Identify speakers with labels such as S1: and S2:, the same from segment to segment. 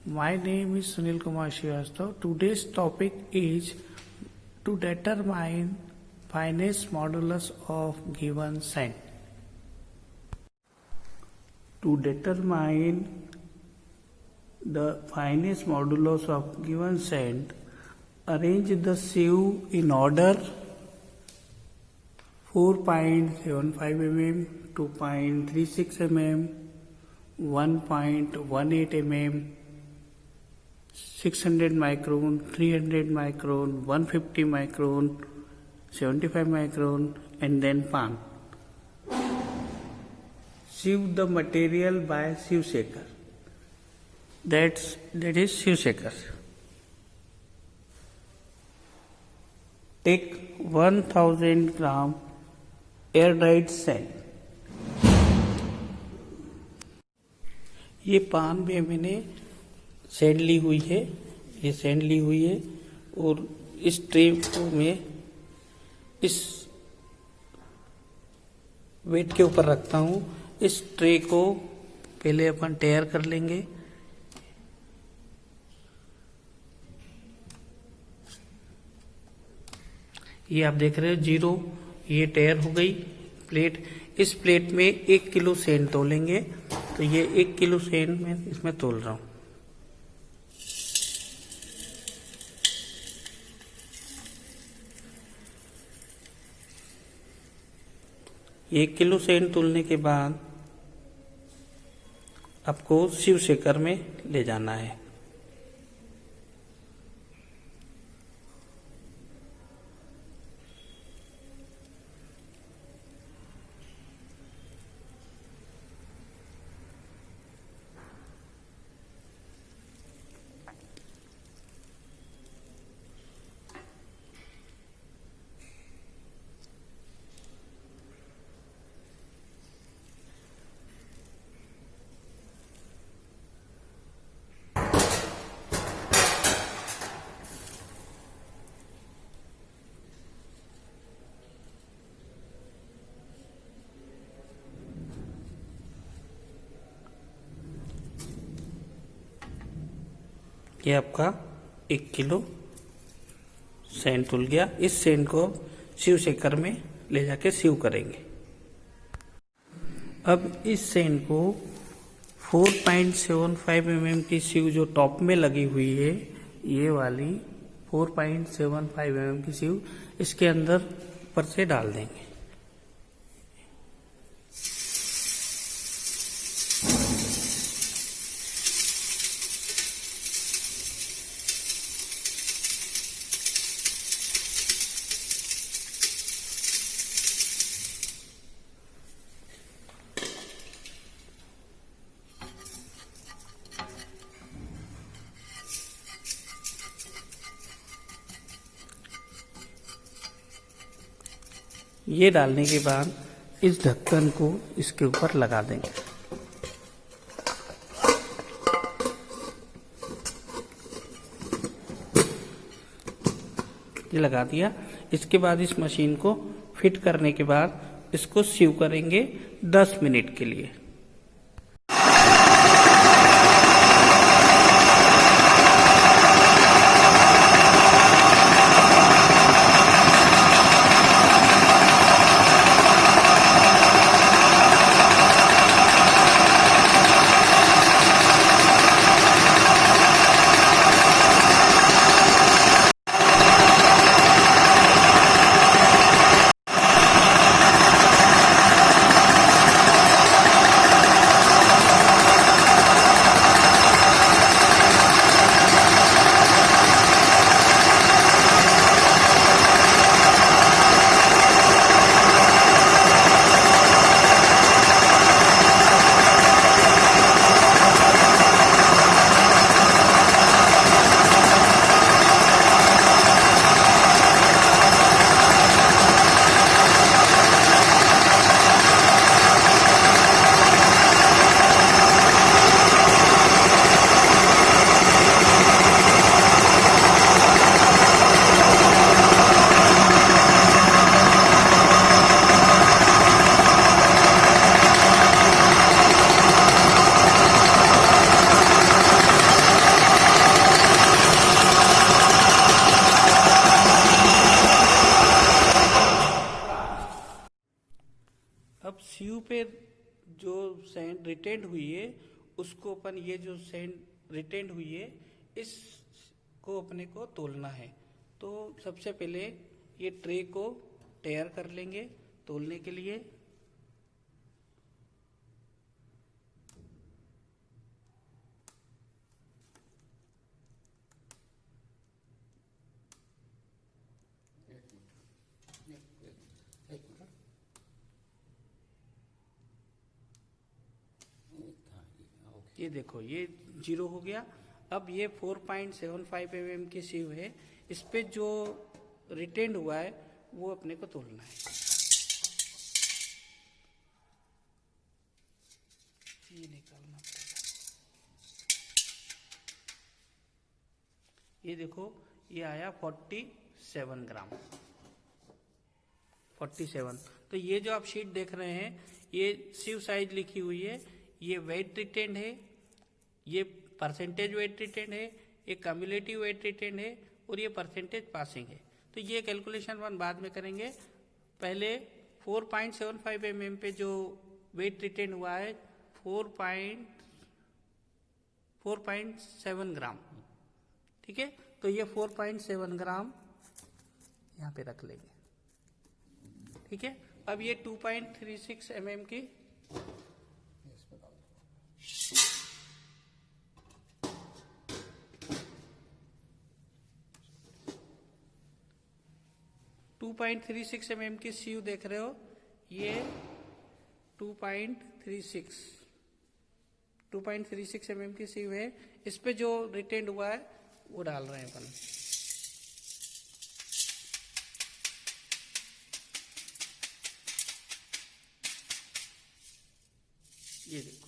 S1: My name is Sunil Kumar Srivastav. Today's topic is to determine finest modulus of given set. To determine the finest modulus of given set, arrange the sieve in order 4.75 mm, 2.36 mm, 1.18 mm, 600 micron, 300 micron, 150 micron, 75 micron, and then pan. Sieve the material by sieve shaker. That is sieve shaker. Take 1000 gram air dried sand. ये पान में मैंने sand ली हुई है, ये sand ली हुई है और इस ट्रे को मैं इस वेट के ऊपर रखता हूँ। इस ट्रे को पहले अपन तैयार कर लेंगे। ये आप देख रहे हो 0, ये तैयार हो गई प्लेट। इस प्लेट में 1 किलो सैंड तोलेंगे, तो ये 1 किलो सैंड मैं इसमें तोल रहा हूँ। एक किलो सैंड तोलने के बाद आपको सिव शेकर में ले जाना है। ये आपका 1 किलो सैंड तुल गया। इस सैंड को सिव शेकर में ले जाके सिव करेंगे। अब इस सैंड को 4.75 mm की सिव जो टॉप में लगी हुई है, ये वाली 4.75 mm की सिव इसके अंदर ऊपर से डाल देंगे। ये डालने के बाद इस ढक्कन को इसके ऊपर लगा देंगे। ये लगा दिया। इसके बाद इस मशीन को फिट करने के बाद इसको सीव करेंगे 10 मिनट के लिए। रिटेंड हुई है उसको अपन, ये जो सैंड रिटेंड हुई है इसको अपने को तोलना है। तो सबसे पहले ये ट्रे को तैयार कर लेंगे तोलने के लिए। ये देखो ये 0 हो गया। अब ये 4.75 mm की सीव है, इस पे जो रिटेंड हुआ है वो अपने को तोलना है। ये निकालना पड़ेगा। ये देखो ये आया 47 ग्राम, 47। तो ये जो आप शीट देख रहे हैं ये सीव साइज लिखी हुई है, ये वेट रिटेंड है, ये परसेंटेज वेट रिटेंड है, ये कम्युलेटिव वेट रिटेंड है और ये परसेंटेज पासिंग है। तो ये कैलकुलेशन वन बाद में करेंगे। पहले 4.75 mm पे जो वेट रिटेंड हुआ है 4.7 ग्राम, ठीक है। तो ये 4.7 ग्राम यहाँ पे रख लेंगे, ठीक है। अब ये 2.36 mm की 2.36 mm की सीव देख रहे हो, ये 2.36 mm की सीव है। इस पे जो रिटेंड हुआ है वो डाल रहे हैं अपन। ये देखो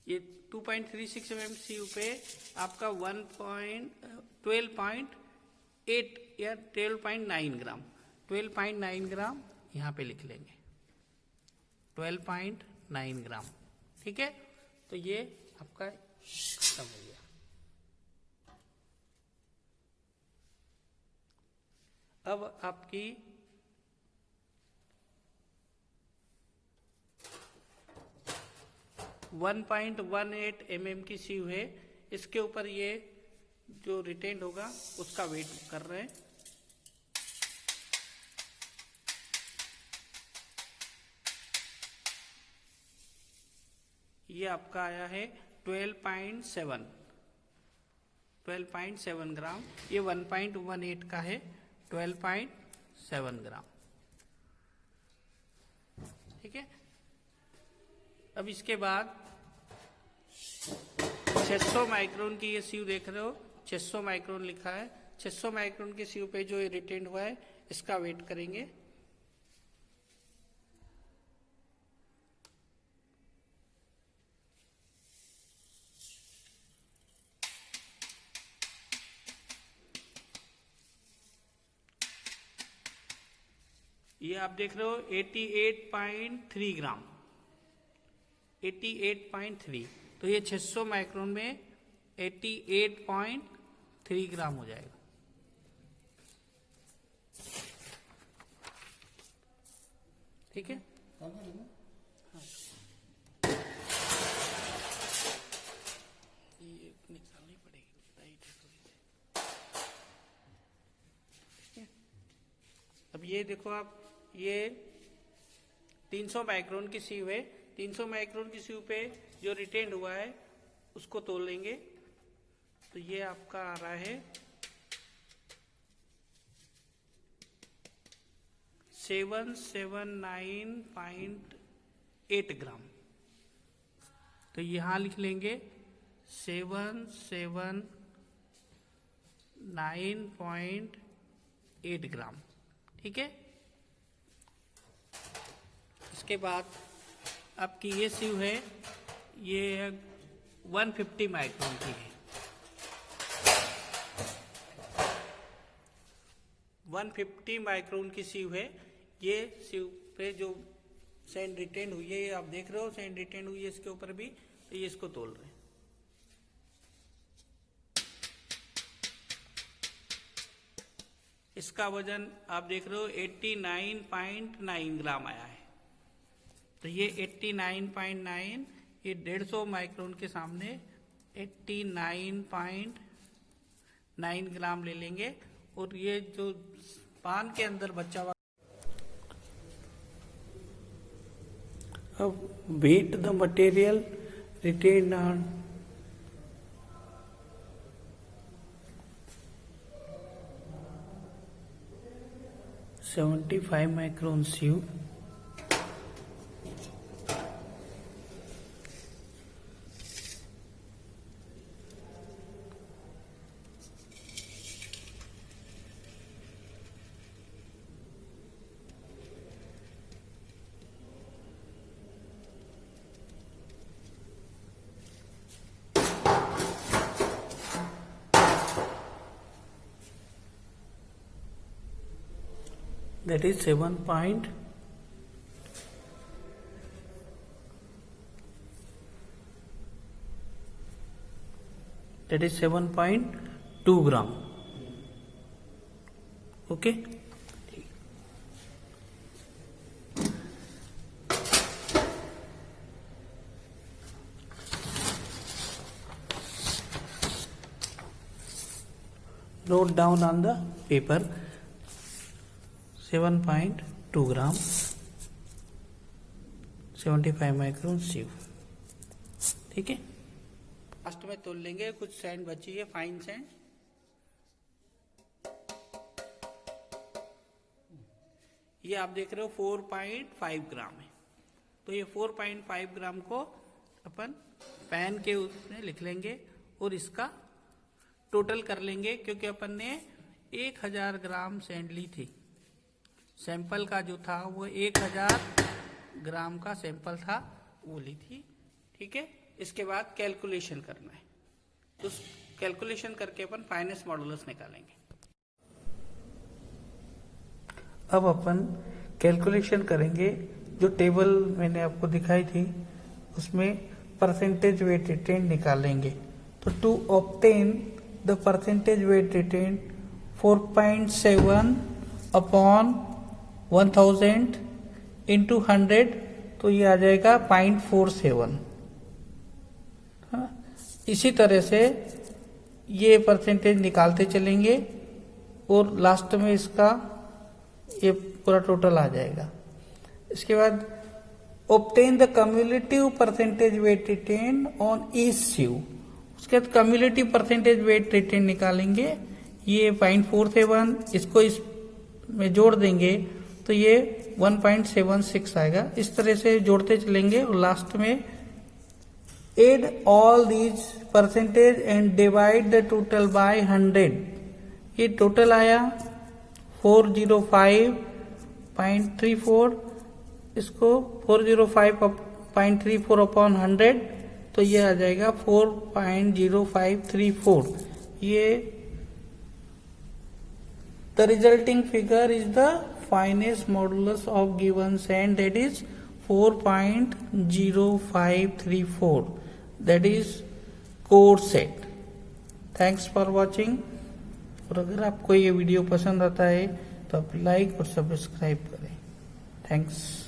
S1: ये 2.36 mm सीव पे आपका 12.8 या 12.9 ग्राम, 12.9 ग्राम यहाँ पे लिख लेंगे, 12.9 ग्राम, ठीक है। तो ये आपका खत्म हो गया। अब आपकी .18 mm की सीव है, इसके ऊपर ये जो रिटेंड होगा उसका वेट कर रहे हैं। ये आपका आया है 12.7 ग्राम। ये 1.18 का है, 12.7 ग्राम, ठीक है। अब इसके बाद 600 माइक्रोन की ये सीव देख रहे हो, 600 माइक्रोन लिखा है। 600 माइक्रोन की सीव पे जो ये रिटेंड हुआ है इसका वेट करेंगे। ये आप देख रहे हो 88.3 ग्राम, 88.3। तो ये 600 माइक्रोन में 88.3 ग्राम हो जाएगा, ठीक है। हाँ। ये निकालनी पड़ेगी, राइट है थोड़ी सी, ठीक है। अब ये देखो आप, ये 300 माइक्रोन की सीव है। 300 माइक्रोन की सीव पे जो रिटेंड हुआ है उसको तोल लेंगे। तो ये आपका आ रहा है 779.8 ग्राम। तो यहां लिख लेंगे 779.8 ग्राम, ठीक है। इसके बाद आपकी ये सीव है, ये 150 माइक्रोन की है। 150 माइक्रोन की सीव है। ये सीव पे जो सैंड रिटेंड हुई है, ये आप देख रहे हो सैंड रिटेंड हुई है इसके ऊपर भी, तो ये इसको तोल रहे हैं। इसका वजन आप देख रहे हो 89.9 ग्राम आया है। तो ये 89.9 ये 150 माइक्रोन के सामने 89.9 ग्राम ले लेंगे। और ये जो पान के अंदर बचा हुआ, अब weight the material retained on 75 micron sieve. That is 7 point. That is 7.2 gram. Okay. Note down on the paper 7.2 gram 75 micron सिव। ठीक है, लास्ट में तोल लेंगे। कुछ सैंड बची है, फाइन सैंड। ये आप देख रहे हो 4.5 ग्राम है। तो ये 4.5 ग्राम को अपन पैन के उसमें लिख लेंगे और इसका टोटल कर लेंगे, क्योंकि अपन ने 1000 ग्राम सैंड ली थी। सैंपल का जो था वो 1000 ग्राम का सैंपल था, वो ली थी। ठीक है, इसके बाद कैलकुलेशन करना है। तो कैलकुलेशन करके अपन फाइनेंस मॉडुलस निकालेंगे। अब अपन कैलकुलेशन करेंगे। जो टेबल मैंने आपको दिखाई थी उसमें परसेंटेज वेट रिटेन निकालेंगे। तो to obtain the percentage weight retain 4.7 upon 1000 into 100, तो ये आ जाएगा 0.47। इसी तरह से ये परसेंटेज निकालते चलेंगे और लास्ट में इसका ये पूरा टोटल आ जाएगा। इसके बाद obtain the cumulative percentage weight retain on each sieve. उसके बाद कम्युलेटिव परसेंटेज वेट रिटेन निकालेंगे। ये 0.47, इसको इसमें जोड़ देंगे तो ये 1.76 आएगा। इस तरह से जोड़ते चलेंगे और लास्ट में add all these percentage and divide the total by 100। ये टोटल आया 405.34। इसको 405.34 अपॉन 100, तो ये आ जाएगा 4.0534। ये the resulting figure is the fineness modulus of given sand, that is 4.0534, that is core set. Thanks for watching। और अगर आपको ये वीडियो पसंद आता है तो आप लाइक और सब्सक्राइब करें। थैंक्स।